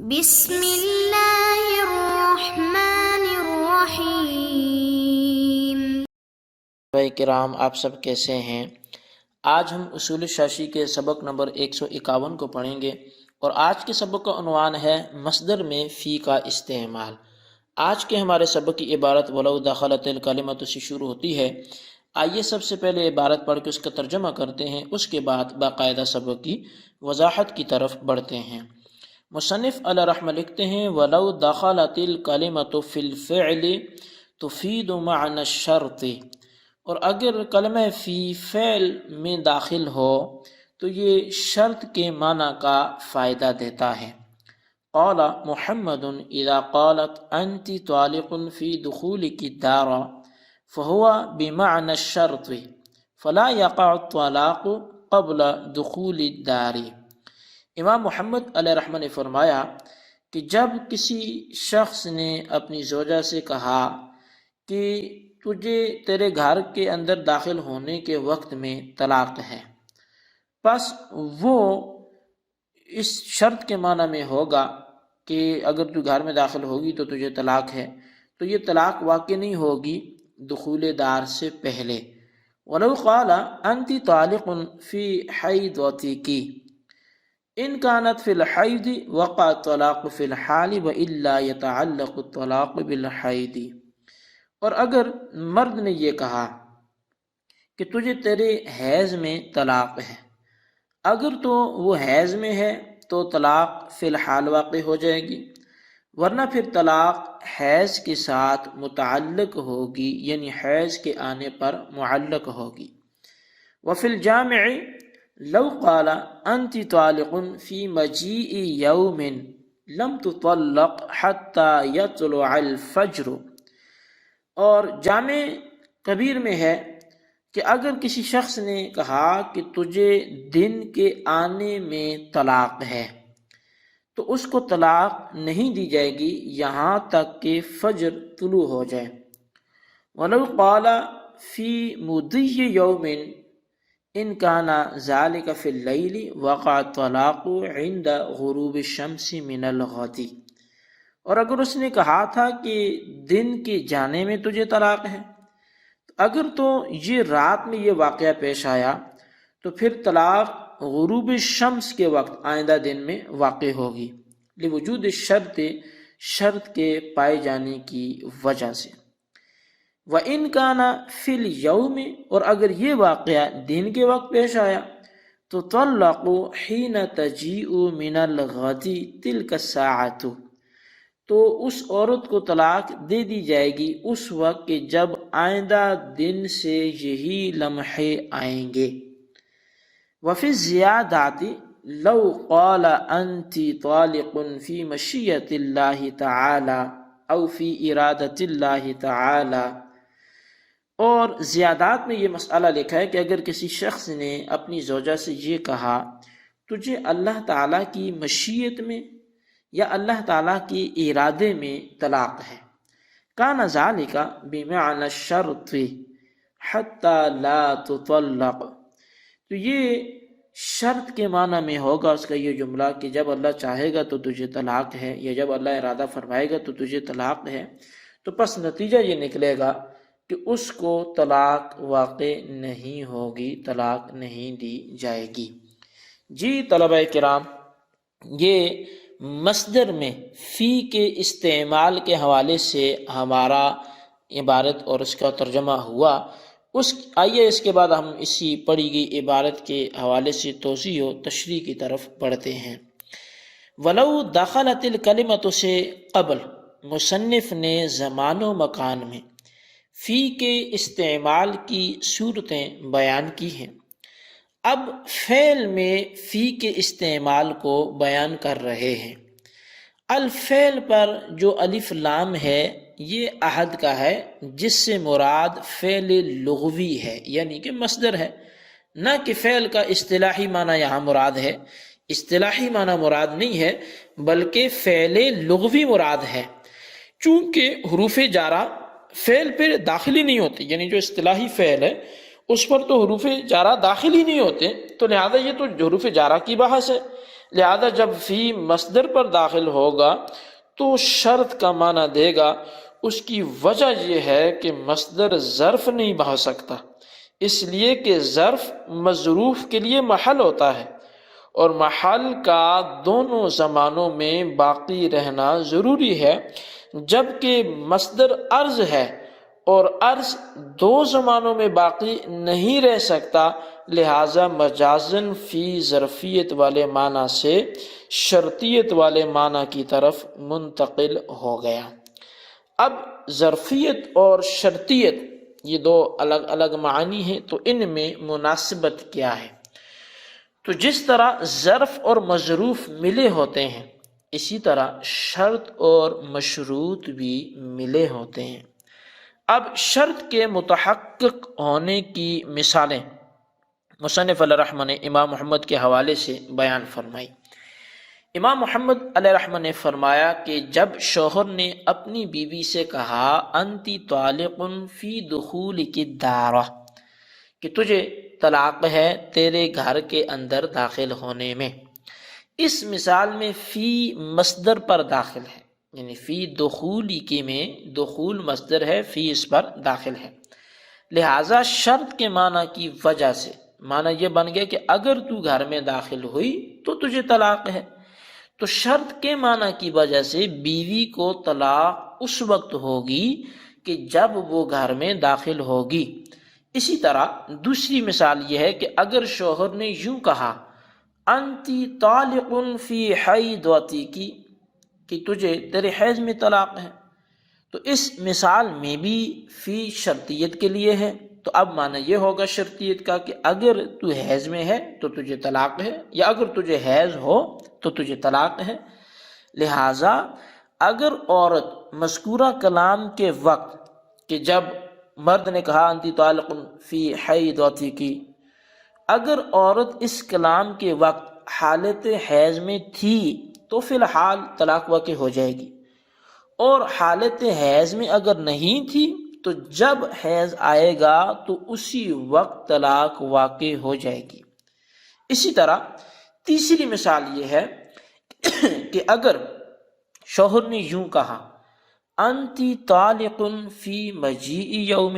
بسم اللہ الرحمن الرحیم۔ بھائی کرام، آپ سب کیسے ہیں؟ آج ہم اصول شاشی کے سبق نمبر 151 کو پڑھیں گے، اور آج کے سبق کا عنوان ہے مصدر میں فی کا استعمال۔ آج کے ہمارے سبق کی عبارت ولو دخلت الکلمۃ سے شروع ہوتی ہے۔ آئیے سب سے پہلے عبارت پڑھ کے اس کا ترجمہ کرتے ہیں، اس کے بعد باقاعدہ سبق کی وضاحت کی طرف بڑھتے ہیں۔ مصنف علیہ رحمہ لکھتے ہیں ولو دخلت الکلمۃ فی الفعل تفید معنی الشرط، اور اگر کلمہ فی فعل میں داخل ہو تو یہ شرط کے معنی کا فائدہ دیتا ہے۔ قال محمد اذا قالت انت طالق فی دخولک الدار فهو بمعنى الشرط فلا يقع الطلاق قبل دخول الدار۔ امام محمد علیہ رحمہ نے فرمایا کہ جب کسی شخص نے اپنی زوجہ سے کہا کہ تجھے تیرے گھر کے اندر داخل ہونے کے وقت میں طلاق ہے، پس وہ اس شرط کے معنی میں ہوگا کہ اگر تو گھر میں داخل ہوگی تو تجھے طلاق ہے، تو یہ طلاق واقع نہیں ہوگی دخول دار سے پہلے۔ وَلَوْ قَالَ أَنْتِ طَالِقٌ فِي حَيْضَتِكِ ان كانت فی الحیض وقع الطلاق فی الحال وإلا يتعلق الطلاق بالحیض۔ اور اگر مرد نے یہ کہا کہ تجھے تیرے حیض میں طلاق ہے، اگر تو وہ حیض میں ہے تو طلاق فی الحال واقع ہو جائے گی، ورنہ پھر طلاق حیض کے ساتھ متعلق ہوگی، یعنی حیض کے آنے پر معلق ہوگی۔ وفی الجامع لو قال انت طالق فی مجیء یوم لم تطلق حتی یطلع الفجر، اور جامع کبیر میں ہے کہ اگر کسی شخص نے کہا کہ تجھے دن کے آنے میں طلاق ہے تو اس کو طلاق نہیں دی جائے گی یہاں تک کہ فجر طلوع ہو جائے۔ وَلَوْ قَالَ فِي مُضِيِّ يَوْمٍ ان كان ذلك في الليل وقع الطلاق عند غروب الشمس من الغد، اور اگر اس نے کہا تھا کہ دن کے جانے میں تجھے طلاق ہے، اگر تو یہ رات میں یہ واقعہ پیش آیا تو پھر طلاق غروب الشمس کے وقت آئندہ دن میں واقع ہوگی، لوجود الشرط، شرط کے پائے جانے کی وجہ سے۔ وَإِنْ كَانَ فِي الْيَوْمِ، اور اگر یہ واقعہ دن کے وقت پیش آیا تو طلق حين تجيء من الغد تلك الساعة، تو اس عورت کو طلاق دے دی جائے گی اس وقت کہ جب آئندہ دن سے یہی لمحے آئیں گے۔ وفي الزيادات لو قال انت طالق في مشيئة الله تعالى او في ارادة الله تعالى، اور زیادات میں یہ مسئلہ لکھا ہے کہ اگر کسی شخص نے اپنی زوجہ سے یہ کہا تجھے اللہ تعالیٰ کی مشیت میں یا اللہ تعالیٰ کے ارادے میں طلاق ہے، کان ذالک بمعنی الشرط حتی لا تطلق، تو یہ شرط کے معنی میں ہوگا اس کا یہ جملہ کہ جب اللہ چاہے گا تو تجھے طلاق ہے، یا جب اللہ ارادہ فرمائے گا تو تجھے طلاق ہے، تو پس نتیجہ یہ نکلے گا کہ اس کو طلاق واقع نہیں ہوگی، طلاق نہیں دی جائے گی۔ جی طلبہ کرام، یہ مصدر میں فی کے استعمال کے حوالے سے ہمارا عبارت اور اس کا ترجمہ ہوا۔ آئیے اس کے بعد ہم اسی پڑھی گئی عبارت کے حوالے سے توضیح و تشریح کی طرف بڑھتے ہیں۔ ولو دخلت الکلمۃ سے قبل مصنف نے زمان و مکان میں فی کے استعمال کی صورتیں بیان کی ہیں، اب فعل میں فی کے استعمال کو بیان کر رہے ہیں۔ الفعل پر جو الف لام ہے یہ عہد کا ہے، جس سے مراد فعل لغوی ہے، یعنی کہ مصدر ہے، نہ کہ فعل کا اصطلاحی معنی یہاں مراد ہے۔ اصطلاحی معنی مراد نہیں ہے بلکہ فعل لغوی مراد ہے، چونکہ حروف جارہ فعل پہ داخلی نہیں ہوتے، یعنی جو اصطلاحی فعل ہے اس پر تو حروف جارہ داخل ہی نہیں ہوتے، تو لہذا یہ تو حروف جارہ کی بحث ہے۔ لہذا جب فی مصدر پر داخل ہوگا تو شرط کا معنی دے گا۔ اس کی وجہ یہ ہے کہ مصدر ظرف نہیں بن سکتا، اس لیے کہ ظرف مظروف کے لیے محل ہوتا ہے، اور محل کا دونوں زمانوں میں باقی رہنا ضروری ہے، جبکہ مصدر عرض ہے اور عرض دو زمانوں میں باقی نہیں رہ سکتا، لہذا مجازن فی ظرفیت والے معنی سے شرطیت والے معنی کی طرف منتقل ہو گیا۔ اب ظرفیت اور شرطیت یہ دو الگ الگ معنی ہیں، تو ان میں مناسبت کیا ہے؟ تو جس طرح ظرف اور مظروف ملے ہوتے ہیں، اسی طرح شرط اور مشروط بھی ملے ہوتے ہیں۔ اب شرط کے متحقق ہونے کی مثالیں مصنف علیہ رحمہ نے امام محمد کے حوالے سے بیان فرمائی۔ امام محمد علیہ رحمہ نے فرمایا کہ جب شوہر نے اپنی بیوی سے کہا انتی طالق فی دخولک الدار، کہ تجھے طلاق ہے تیرے گھر کے اندر داخل ہونے میں، اس مثال میں فی مصدر پر داخل ہے، یعنی فی دخولی کی میں دخول مصدر ہے، فی اس پر داخل ہے، لہٰذا شرط کے معنی کی وجہ سے معنی یہ بن گیا کہ اگر تو گھر میں داخل ہوئی تو تجھے طلاق ہے، تو شرط کے معنی کی وجہ سے بیوی کو طلاق اس وقت ہوگی کہ جب وہ گھر میں داخل ہوگی۔ اسی طرح دوسری مثال یہ ہے کہ اگر شوہر نے یوں کہا انتی طالق فی حیضتک، کہ تجھے تیرے حیض میں طلاق ہے، تو اس مثال میں بھی فی شرطیت کے لیے ہے، تو اب معنی یہ ہوگا شرطیت کا کہ اگر تو حیض میں ہے تو تجھے طلاق ہے، یا اگر تجھے حیض ہو تو تجھے طلاق ہے۔ لہٰذا اگر عورت مذکورہ کلام کے وقت کہ جب مرد نے کہا انتی طالق فی حیضتک، اگر عورت اس کلام کے وقت حالت حیض میں تھی تو فی الحال طلاق واقع ہو جائے گی، اور حالت حیض میں اگر نہیں تھی تو جب حیض آئے گا تو اسی وقت طلاق واقع ہو جائے گی۔ اسی طرح تیسری مثال یہ ہے کہ اگر شوہر نے یوں کہا انتی طالق فی مجیء یوم،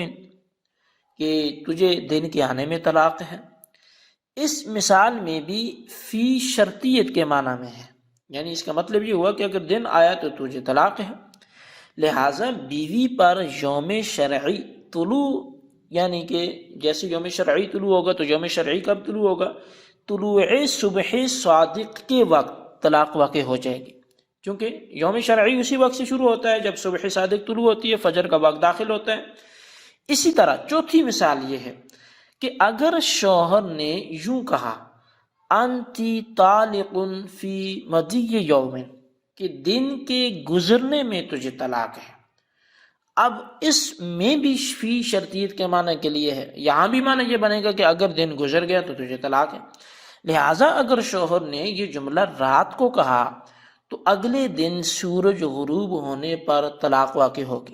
کہ تجھے دن کے آنے میں طلاق ہے، اس مثال میں بھی فی شرطیت کے معنی میں ہے، یعنی اس کا مطلب یہ ہوا کہ اگر دن آیا تو تجھے طلاق ہے، لہٰذا بیوی پر یوم شرعی طلوع، یعنی کہ جیسے یوم شرعی طلوع ہوگا تو یوم شرعی کب طلوع ہوگا؟ طلوع صبح صادق کے وقت طلاق واقع ہو جائے گی، کیونکہ یوم شرعی اسی وقت سے شروع ہوتا ہے جب صبح صادق طلوع ہوتی ہے، فجر کا وقت داخل ہوتا ہے۔ اسی طرح چوتھی مثال یہ ہے کہ اگر شوہر نے یوں کہا انتی طالق فی مضی یوم، کہ دن کے گزرنے میں تجھے طلاق ہے، اب اس میں بھی فی شرطیت کے معنی کے لیے ہے، یہاں بھی معنی یہ بنے گا کہ اگر دن گزر گیا تو تجھے طلاق ہے، لہٰذا اگر شوہر نے یہ جملہ رات کو کہا تو اگلے دن سورج غروب ہونے پر طلاق واقع ہوگی،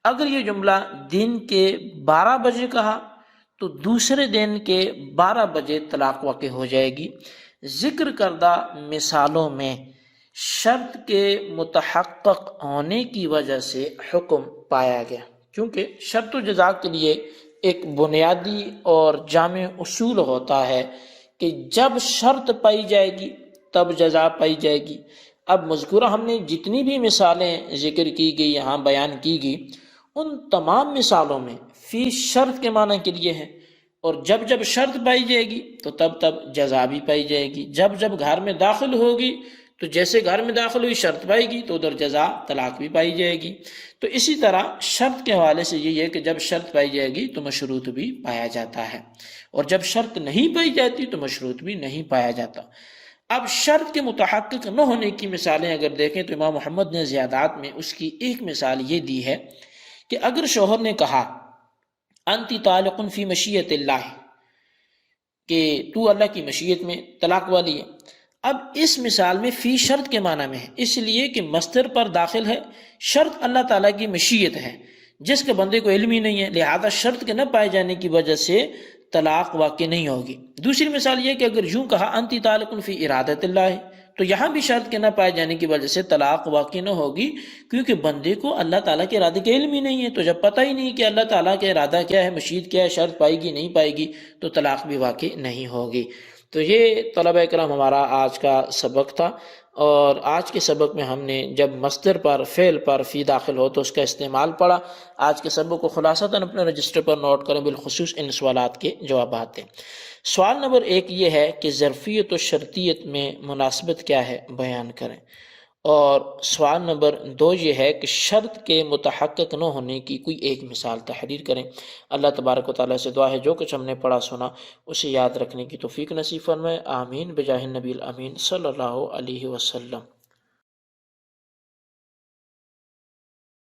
اگر یہ جملہ دن کے 12 بجے کہا تو دوسرے دن کے 12 بجے طلاق واقع ہو جائے گی۔ ذکر کردہ مثالوں میں شرط کے متحقق ہونے کی وجہ سے حکم پایا گیا، کیونکہ شرط و جزا کے لیے ایک بنیادی اور جامع اصول ہوتا ہے کہ جب شرط پائی جائے گی تب جزا پائی جائے گی۔ اب مذکورہ ہم نے جتنی بھی مثالیں ذکر کی گئی، یہاں بیان کی گئی، ان تمام مثالوں میں فی شرط کے معنی کے لیے ہے، اور جب جب شرط پائی جائے گی تو تب تب جزا بھی پائی جائے گی۔ جب جب گھر میں داخل ہوگی تو جیسے گھر میں داخل ہوئی شرط پائے گی تو ادھر جزا طلاق بھی پائی جائے گی۔ تو اسی طرح شرط کے حوالے سے یہ ہے کہ جب شرط پائی جائے گی تو مشروط بھی پایا جاتا ہے، اور جب شرط نہیں پائی جاتی تو مشروط بھی نہیں پایا جاتا۔ اب شرط کے متحقق نہ ہونے کی مثالیں اگر دیکھیں تو امام محمد نے زیادات میں اس کی ایک مثال یہ دی ہے کہ اگر شوہر نے کہا انتی طالق فی مشیت اللہ، کہ تو اللہ کی مشیت میں طلاق والی ہے، اب اس مثال میں فی شرط کے معنی میں ہے، اس لیے کہ مصدر پر داخل ہے، شرط اللہ تعالیٰ کی مشیت ہے جس کے بندے کو علم ہی نہیں ہے، لہذا شرط کے نہ پائے جانے کی وجہ سے طلاق واقع نہیں ہوگی۔ دوسری مثال یہ کہ اگر یوں کہا انتی طالق فی ارادت اللہ، تو یہاں بھی شرط کے نہ پائے جانے کی وجہ سے طلاق واقع نہ ہوگی، کیونکہ بندے کو اللہ تعالیٰ کے ارادے کے علم ہی نہیں ہے۔ تو جب پتہ ہی نہیں کہ اللہ تعالیٰ کا ارادہ کیا ہے، مشیت کیا ہے، شرط پائے گی نہیں پائے گی، تو طلاق بھی واقع نہیں ہوگی۔ تو یہ طلبہ کرام ہمارا آج کا سبق تھا، اور آج کے سبق میں ہم نے جب مصدر پر فعل پر فی داخل ہو تو اس کا استعمال پڑھا۔ آج کے سبق کو خلاصتاً اپنے رجسٹر پر نوٹ کریں، بالخصوص ان سوالات کے جوابات دیں۔ سوال نمبر 1 یہ ہے کہ ظرفیت و شرطیت میں مناسبت کیا ہے، بیان کریں۔ اور سوال نمبر 2 یہ ہے کہ شرط کے متحقق نہ ہونے کی کوئی ایک مثال تحریر کریں۔ اللہ تبارک و تعالیٰ سے دعا ہے جو کچھ ہم نے پڑھا سنا اسے یاد رکھنے کی توفیق نصیب فرمائے، آمین بجاہ النبی الامین صلی اللہ علیہ وسلم۔